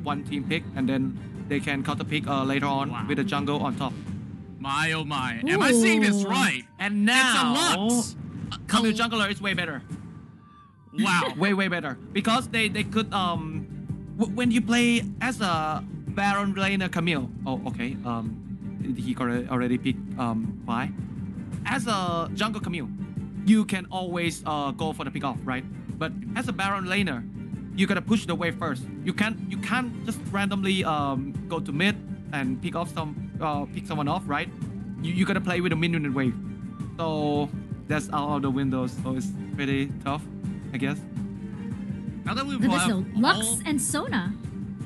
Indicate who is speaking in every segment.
Speaker 1: one team pick, and then they can counter pick later on with the jungle on top.
Speaker 2: My oh my. Am I seeing this right?
Speaker 1: And now,
Speaker 2: it's a Lux.
Speaker 1: Camille jungler is way better.
Speaker 2: Wow.
Speaker 1: way better. Because they could, when you play as a Baron laner Camille, oh, okay, he already picked Vi. As a jungle Camille, you can always go for the pick off, right? But as a Baron laner, you gotta push the wave first. You can't just randomly go to mid and pick someone off, right? You gotta play with a minion and wave. So that's out of the window. So it's pretty tough, I guess.
Speaker 2: Now that we've
Speaker 3: Lux and Sona.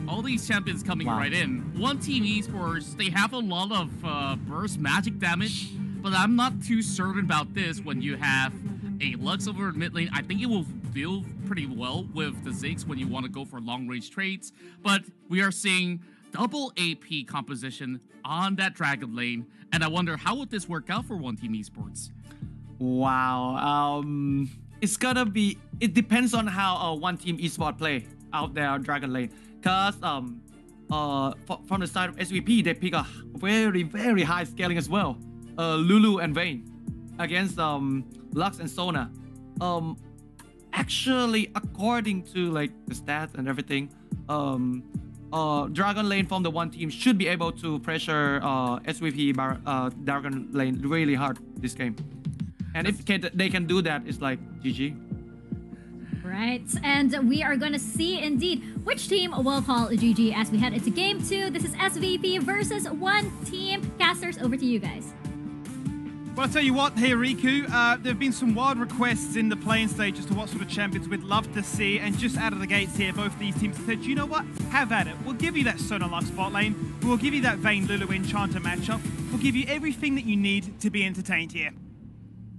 Speaker 2: All these champions coming right in. One Team Esports, they have a lot of burst magic damage, but I'm not too certain about this when you have a Lux over mid lane. I think it will feel pretty well with the Ziggs when you want to go for long range trades, but we are seeing double AP composition on that Dragon lane, and I wonder how would this work out for One Team Esports?
Speaker 1: Wow, it's gonna be, it depends on how One Team Esports play out there on Dragon lane. Cause from the side of SVP, they pick a very high scaling as well. Lulu and Vayne against Lux and Sona. Actually, according to like the stats and everything, Dragon lane from the one team should be able to pressure SVP Dragon lane really hard this game. And if they can do that, it's like GG.
Speaker 3: Right, and we are going to see indeed which team will call GG as we head into game 2. This is SVP versus One Team. Casters, over to you guys.
Speaker 4: Well, I'll tell you what, here, Riku, there have been some wild requests in the playing stage as to what sort of champions we'd love to see, and just out of the gates here, both of these teams have said, you know what, have at it. We'll give you that Sona Lux bot lane, we'll give you that Vayne Lulu Enchanter matchup, we'll give you everything that you need to be entertained here.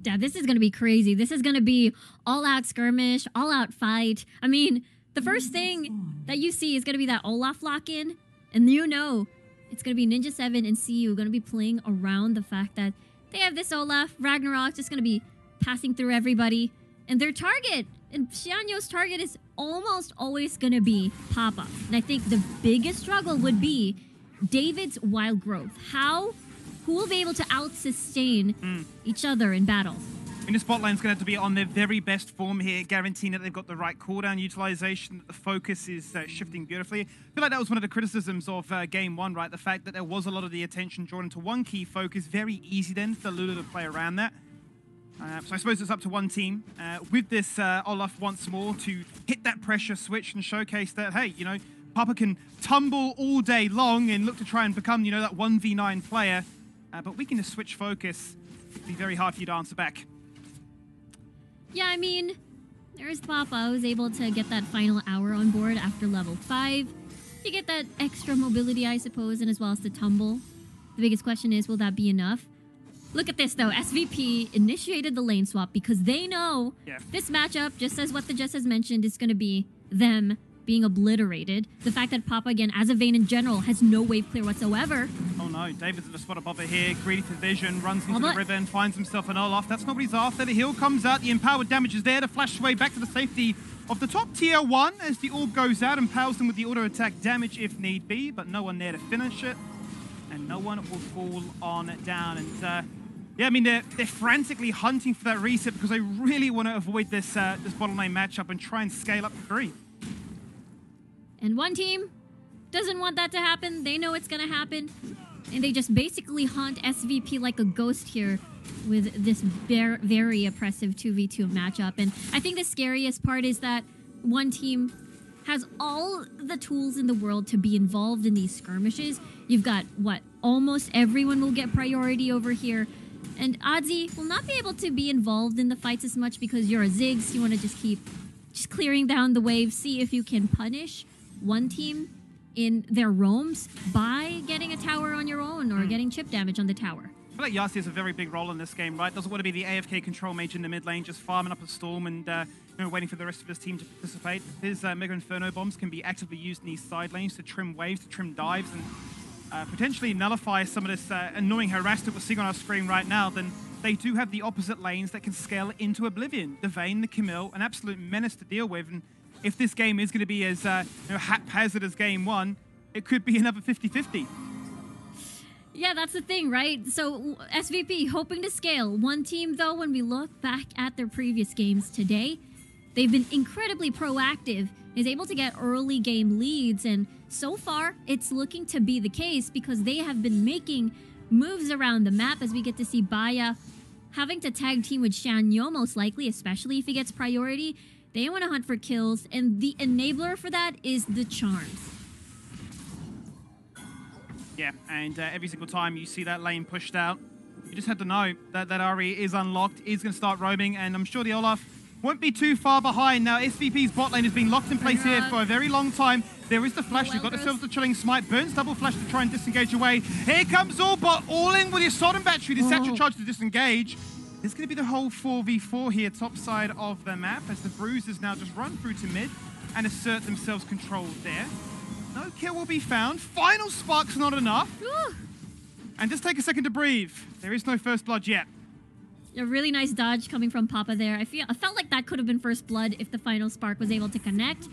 Speaker 3: Yeah, this is going to be crazy. This is going to be all-out skirmish, all-out fight. I mean, the first thing that you see is going to be that Olaf lock-in, and you know it's going to be Ninja 7 and CU going to be playing around the fact that they have this Olaf. Ragnarok just going to be passing through everybody, and their target, and Xianyo's target is almost always going to be Papa. And I think the biggest struggle would be David's wild growth. Who will be able to out-sustain each other in battle?
Speaker 4: And the spot lane's going to have to be on their very best form here, guaranteeing that they've got the right cooldown utilization, that the focus is shifting beautifully. I feel like that was one of the criticisms of Game 1, right? The fact that there was a lot of the attention drawn into one key focus. Very easy then for Lulu to play around that. So I suppose it's up to one team with this Olaf once more to hit that pressure switch and showcase that, hey, you know, Papa can tumble all day long and look to try and become, you know, that 1v9 player. But we can just switch focus. It'd be very hard for you to answer back.
Speaker 3: Yeah, I mean, there's Papa who's able to get that final hour on board after level 5. You get that extra mobility, I suppose, and as well as the tumble. The biggest question is, will that be enough? Look at this, though. SVP initiated the lane swap because they know this matchup, just as what the Jess has mentioned, is going to be them being obliterated. The fact that Papa, again, as a Vayne in general, has no wave clear whatsoever.
Speaker 4: Oh no, David's in the spot above it here. Greedy for vision, runs into the river and finds himself an Olaf. That's not what he's after. The heal comes out, the empowered damage is there to flash away back to the safety of the top tier 1 as the orb goes out, empowers them with the auto attack damage if need be, but no one there to finish it. And no one will fall on down. And yeah, I mean, they're frantically hunting for that reset because they really want to avoid this bottom lane matchup and try and scale up to 3.
Speaker 3: And one team doesn't want that to happen. They know it's going to happen. And they just basically haunt SVP like a ghost here with this very oppressive 2v2 matchup. And I think the scariest part is that one team has all the tools in the world to be involved in these skirmishes. You've got, what, almost everyone will get priority over here. And Oddsy will not be able to be involved in the fights as much because you're a Ziggs. You want to just keep clearing down the wave, see if you can punish one team in their roams by getting a tower on your own or getting chip damage on the tower.
Speaker 4: I feel like Yasi has a very big role in this game, right? Doesn't want to be the AFK control mage in the mid lane, just farming up a storm and you know, waiting for the rest of his team to participate. His Mega Inferno bombs can be actively used in these side lanes to trim waves, to trim dives, and potentially nullify some of this annoying harass that we're seeing on our screen right now. Then they do have the opposite lanes that can scale into oblivion. The Vayne, the Camille, an absolute menace to deal with. And if this game is going to be as haphazard as game one, it could be another 50-50.
Speaker 3: Yeah, that's the thing, right? So SVP hoping to scale. One team, though, when we look back at their previous games today, they've been incredibly proactive, is able to get early game leads, and so far it's looking to be the case because they have been making moves around the map as we get to see Baya having to tag team with Shanyo most likely, especially if he gets priority. They want to hunt for kills, and the enabler for that is the charms.
Speaker 4: Yeah, and every single time you see that lane pushed out, you just have to know that that RE is unlocked, is going to start roaming, and I'm sure the Olaf won't be too far behind. Now, SVP's bot lane has been locked in place here for a very long time. There is the flash. You've got yourselves the chilling smite. Burns double flash to try and disengage away. Here comes Allbot, all in with his Sodom battery. The satchel charge to disengage. There's going to be the whole 4v4 here, top side of the map, as the Bruisers now just run through to mid and assert themselves controlled there. No kill will be found. Final spark's not enough. And just take a second to breathe. There is no first blood yet.
Speaker 3: A really nice dodge coming from Papa there. I felt like that could have been first blood if the final spark was able to connect.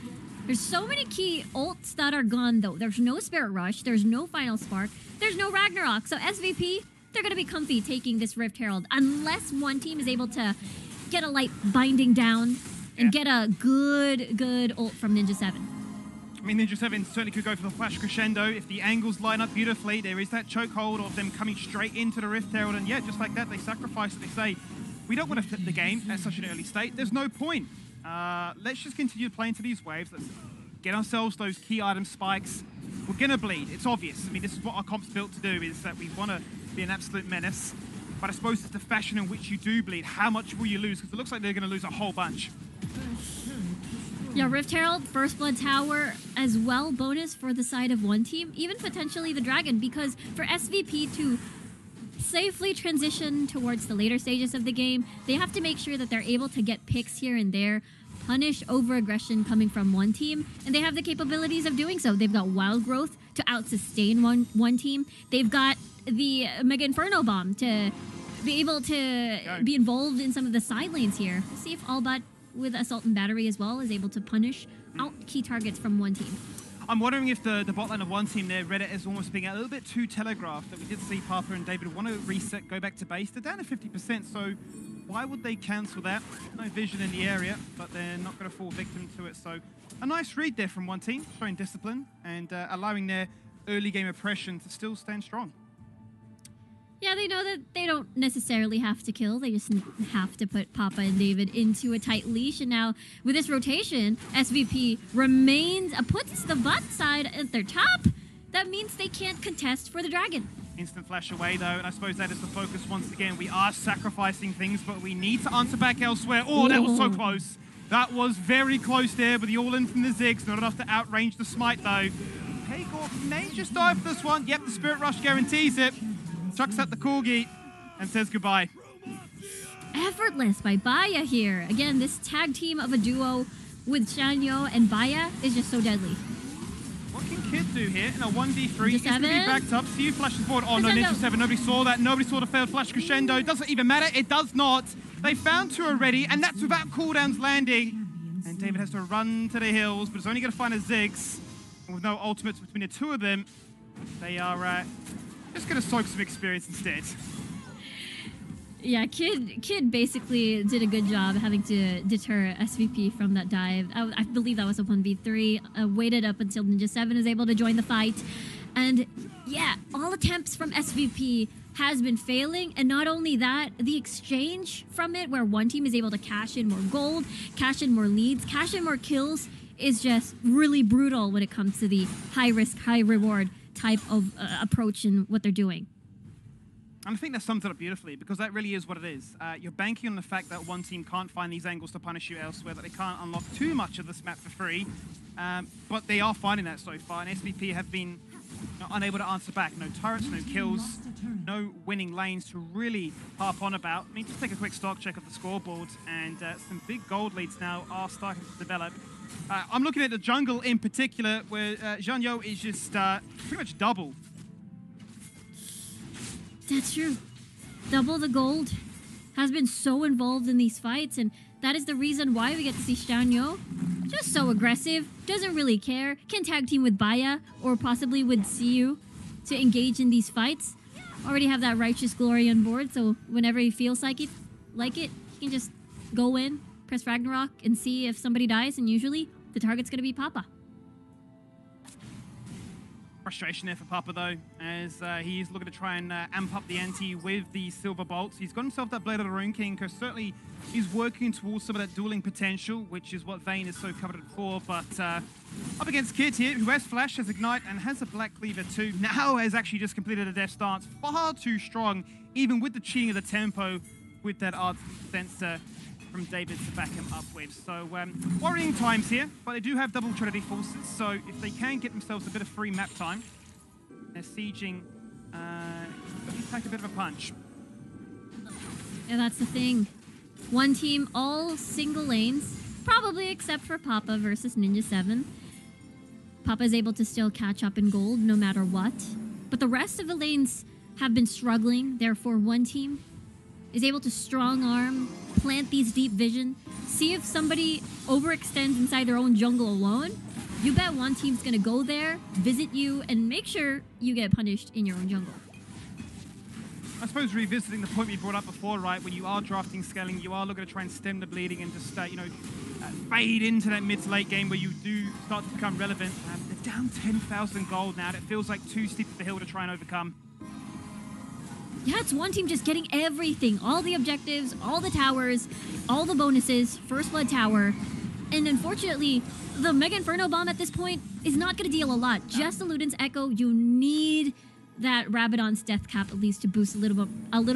Speaker 3: There's so many key ults that are gone, though. There's no Spirit Rush. There's no final spark. There's no Ragnarok. So SVP, they're going to be comfy taking this Rift Herald unless one team is able to get a light binding down and get a good ult from Ninja 7.
Speaker 4: I mean, Ninja 7 certainly could go for the flash crescendo. If the angles line up beautifully, there is that chokehold of them coming straight into the Rift Herald. And yeah, just like that, they sacrifice it. They say, we don't want to flip the game at such an early state. There's no point. Let's just continue to play into these waves. Let's get ourselves those key item spikes. We're going to bleed. It's obvious. I mean, this is what our comp's built to do, is that we want to be an absolute menace. But I suppose it's the fashion in which you do bleed. How much will you lose? Because it looks like they're going to lose a whole bunch.
Speaker 3: Yeah, Rift Herald, First Blood Tower as well, bonus for the side of one team, even potentially the Dragon, because for SVP to safely transition towards the later stages of the game, they have to make sure that they're able to get picks here and there, punish over-aggression coming from one team, and they have the capabilities of doing so. They've got Wild Growth to out-sustain one team. They've got the Mega Inferno Bomb to be able to be involved in some of the side lanes here. Let's see if Allbot with Assault and Battery as well is able to punish out key targets from one team.
Speaker 4: I'm wondering if the bot lane of one team there read it as almost being a little bit too telegraphed, that we did see Papa and David want to reset, go back to base. They're down to 50%, so why would they cancel that? No vision in the area, but they're not going to fall victim to it. So a nice read there from one team, showing discipline and allowing their early game oppression to still stand strong.
Speaker 3: Yeah, they know that they don't necessarily have to kill. They just have to put Papa and David into a tight leash. And now, with this rotation, SVP remains, puts the bot side at their top. That means they can't contest for the Dragon.
Speaker 4: Instant flash away, though, and I suppose that is the focus once again. We are sacrificing things, but we need to answer back elsewhere. Oh, that was so close. That was very close there with the all-in from the Ziggs. Not enough to outrange the smite, though. Haygorp may just die for this one. Yep, the Spirit Rush guarantees it. Chucks out the Corgi and says goodbye.
Speaker 3: Effortless by Baya here. Again, this tag team of a duo with Shanyo and Baya is just so deadly.
Speaker 4: What can Kid do here in a 1v3? He's going to be
Speaker 3: Ninja 7.
Speaker 4: backed up. Few flashes forward. Oh no, Ninja 7. Nobody saw that. Nobody saw the failed flash crescendo. It doesn't even matter. It does not. They found two already, and that's without cooldowns landing. And David has to run to the hills, but it's only going to find a Ziggs. And with no ultimates between the two of them, they are just going to soak some experience instead.
Speaker 3: Yeah, Kid basically did a good job having to deter SVP from that dive. I believe that was a 1v3. Waited up until Ninja 7 is able to join the fight. And yeah, all attempts from SVP has been failing. And not only that, the exchange from it, where one team is able to cash in more gold, cash in more leads, cash in more kills, is just really brutal when it comes to the high risk, high reward type of approach in what they're doing.
Speaker 4: And I think that sums it up beautifully, because that really is what it is. You're banking on the fact that one team can't find these angles to punish you elsewhere, that they can't unlock too much of this map for free. But they are finding that so far, and SVP have been unable to answer back. No turrets, no kills, no winning lanes to really harp on about. I mean, just take a quick stock check of the scoreboard, and some big gold leads now are starting to develop. I'm looking at the jungle in particular, where Shanyo is just pretty much double.
Speaker 3: That's true. Double the gold has been so involved in these fights, and that is the reason why we get to see Shanyo Just so aggressive, doesn't really care, can tag team with Baya or possibly with CU to engage in these fights. Already have that righteous glory on board, so whenever he feels like it, he can just go in, press Ragnarok, and see if somebody dies, and usually the target's gonna be Papa.
Speaker 4: Frustration there for Papa, though, as he's looking to try and amp up the ante with the Silver Bolts. He's got himself that Blade of the Rune King, because certainly he's working towards some of that dueling potential, which is what Vayne is so coveted for. But up against Kid here, who has Flash, has Ignite, and has a Black Cleaver too. Now has actually just completed a Death Stance. Far too strong, even with the cheating of the tempo, with that Art Sensor from David to back him up with. So worrying times here, but they do have double Trinity Forces, so if they can get themselves a bit of free map time, they're sieging, they take a bit of a punch.
Speaker 3: Yeah, that's the thing. One team, all single lanes, probably except for Papa versus Ninja 7. Papa is able to still catch up in gold no matter what, but the rest of the lanes have been struggling, therefore one team is able to strong arm, plant these deep vision, see if somebody overextends inside their own jungle alone. You bet one team's gonna go there, visit you, and make sure you get punished in your own jungle.
Speaker 4: I suppose revisiting the point we brought up before, right? When you are drafting scaling, you are looking to try and stem the bleeding and just, fade into that mid to late game where you do start to become relevant. They're down 10,000 gold now. It feels like too steep of a hill to try and overcome.
Speaker 3: Yeah, it's one team just getting everything. All the objectives, all the towers, all the bonuses, First Blood Tower. And unfortunately, the Mega Inferno Bomb at this point is not going to deal a lot. Just the Luden's Echo, you need that Rabadon's Death Cap at least to boost a little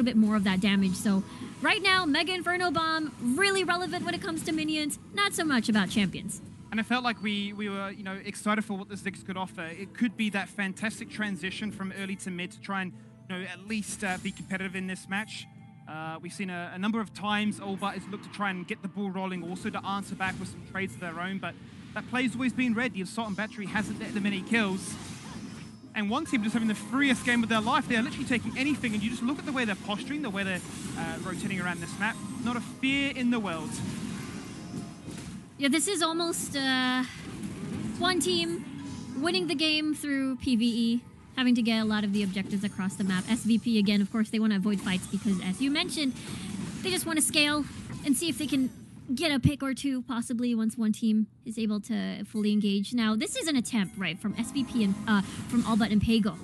Speaker 3: bit more of that damage. So right now, Mega Inferno Bomb, really relevant when it comes to minions, not so much about champions.
Speaker 4: And it felt like we were, excited for what the Ziggs could offer. It could be that fantastic transition from early to mid to try and at least be competitive in this match. We've seen a number of times Olbart has looked to try and get the ball rolling, also to answer back with some trades of their own, but that play's always been red. The Assault and Battery hasn't let them any kills. And one team just having the freest game of their life. They're literally taking anything, and you just look at the way they're posturing, the way they're rotating around this map. Not a fear in the world.
Speaker 3: Yeah, this is almost one team winning the game through PvE, having to get a lot of the objectives across the map. SVP, again, of course, they want to avoid fights because, as you mentioned, they just want to scale and see if they can get a pick or two, possibly, once one team is able to fully engage. Now, this is an attempt, right, from SVP and from Albert and Pago.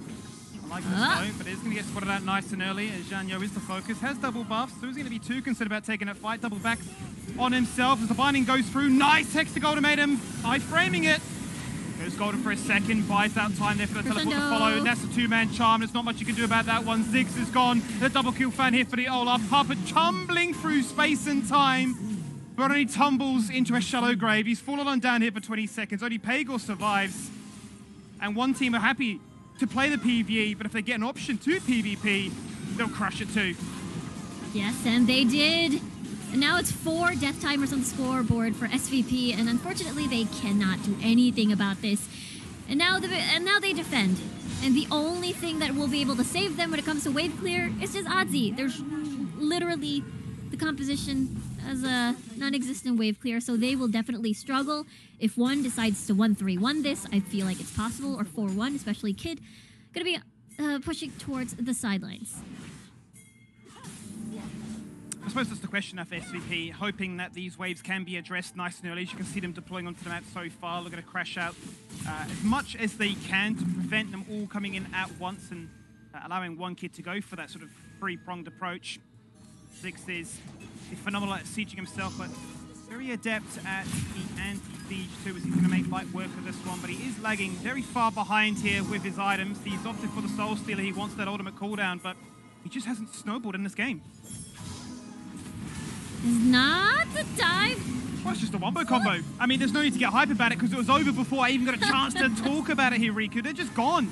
Speaker 4: I like this though, but it's going to get spotted out nice and early, as Janyo is the focus. Has double buffs, so he's going to be too concerned about taking that fight. Double back on himself as the binding goes through. Nice Hex to Ultimatum, framing it. Goes Golden for a second, buys out time there for the teleport to follow, and that's a two-man charm. There's not much you can do about that one. Ziggs is gone. The double kill fan here for the Olaf. Papa tumbling through space and time, but only tumbles into a shallow grave. He's fallen on down here for 20 seconds. Only Pagor survives. And one team are happy to play the PvE, but if they get an option to PvP, they'll crush it too.
Speaker 3: Yes, and they did. And now it's 4 death timers on the scoreboard for SVP, and unfortunately they cannot do anything about this. And now they defend. And the only thing that will be able to save them when it comes to wave clear is just Oddsy. There's literally the composition as a non-existent wave clear, so they will definitely struggle. If one decides to 1-3-1 this, I feel like it's possible, or 4-1, especially Kid, gonna be pushing towards the sidelines.
Speaker 4: I suppose that's the question of SVP, hoping that these waves can be addressed nice and early. As you can see them deploying onto the map so far, looking to crash out as much as they can to prevent them all coming in at once and allowing one kid to go for that sort of three-pronged approach. Ziggs is phenomenal at sieging himself, but very adept at the anti-siege too, as he's going to make light work of this one, but he is lagging very far behind here with his items. He's opted for the Soul Stealer. He wants that ultimate cooldown, but he just hasn't snowballed in this game.
Speaker 3: Is not the time.
Speaker 4: Well, it's just a wombo combo. I mean, there's no need to get hype about it because it was over before I even got a chance to talk about it here, Riku. They're just gone.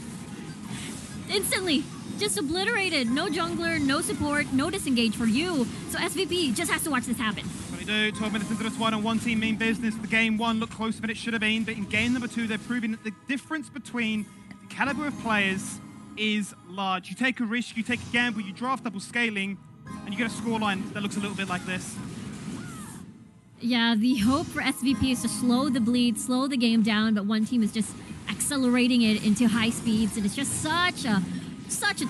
Speaker 3: Instantly. Just obliterated. No jungler, no support, no disengage for you. So SVP just has to watch this happen.
Speaker 4: What do they do? 12 minutes into this one, and one team mean business. The game one looked closer than it should have been, but in game number 2, they're proving that the difference between the caliber of players is large. You take a risk, you take a gamble, you draft double scaling, and you get a scoreline that looks a little bit like this.
Speaker 3: Yeah, the hope for SVP is to slow the bleed, slow the game down, but one team is just accelerating it into high speeds, and it's just such a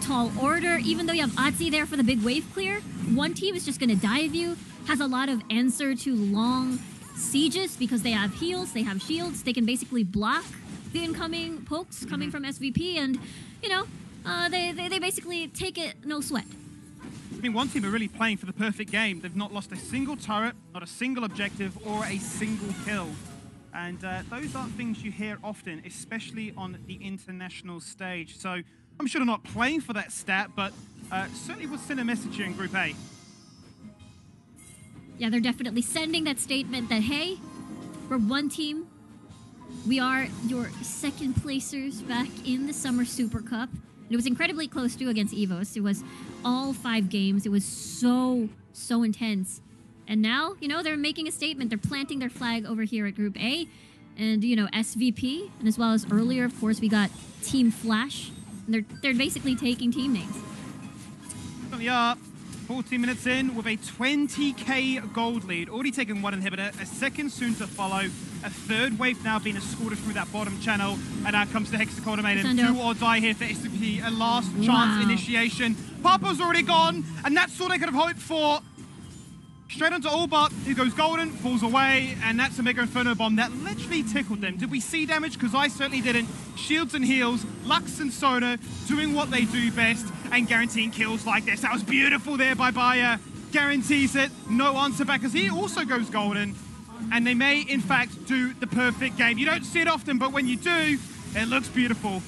Speaker 3: tall order. Even though you have Atzi there for the big wave clear, one team is just going to dive you, has a lot of answer to long sieges because they have heals, they have shields, they can basically block the incoming pokes coming from SVP, and, you know, they basically take it no sweat.
Speaker 4: I mean, one team are really playing for the perfect game. They've not lost a single turret, not a single objective, or a single kill. And those aren't things you hear often, especially on the international stage. So I'm sure they're not playing for that stat, but certainly will send a message here in Group A.
Speaker 3: Yeah, they're definitely sending that statement that, hey, we're one team. We are your second placers back in the Summer Super Cup. And it was incredibly close too against EVOS. It was all 5 games. It was so intense. And now, you know, they're making a statement. They're planting their flag over here at Group A. And, you know, SVP, and as well as earlier, of course, we got Team Flash. And they're basically taking team names.
Speaker 4: Here we are, 14 minutes in with a 20k gold lead. Already taken one inhibitor, a second soon to follow. A third wave now being escorted through that bottom channel. And now comes the Hexagon Maiden. Do or die here for SVP. A last chance initiation. Papa's already gone, and that's all they could have hoped for. Straight onto Allbart, who goes golden, falls away, and that's a Mega Inferno Bomb that literally tickled them. Did we see damage? Because I certainly didn't. Shields and heals, Lux and Sona doing what they do best and guaranteeing kills like this. That was beautiful there by Bayer. Guarantees it. No answer back as he also goes golden. And they may, in fact, do the perfect game. You don't see it often, but when you do, it looks beautiful.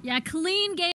Speaker 3: Yeah, clean game.